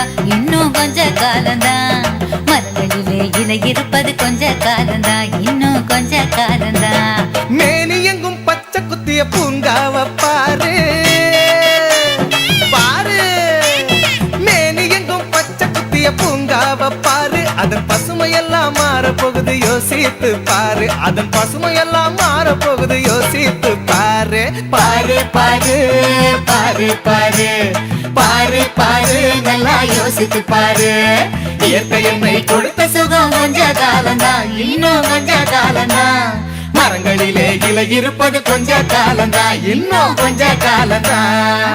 காலந்தான் இன்னும் கொஞ்ச காலந்தான் மரங்களிலே இலை இருப்பது கொஞ்ச காலந்தான் இன்னும் கொஞ்ச காலந்தான் மேனி எங்கும் பச்சை குத்திய பூங்காவ பாரு பாரு மேனி எங்கும் பச்சை குத்திய பூங்காவ பாரு அதன் பசுமையெல்லாம் மாற போகுது யோசித்து பாரு அதன் பசுமையெல்லாம் மாற போகுது யோசித்து பாரு பாரு பாரு பாரு பாரு பாரு பாரு நல்லா யோசித்து பாரு இயற்கை என்னை கொடுத்த சுகம் கொஞ்ச காலந்தான் இன்னும் கொஞ்ச காலந்தான் மரங்களிலே இலை இருப்பது கொஞ்ச காலந்தான் இன்னும் கொஞ்ச காலந்தான்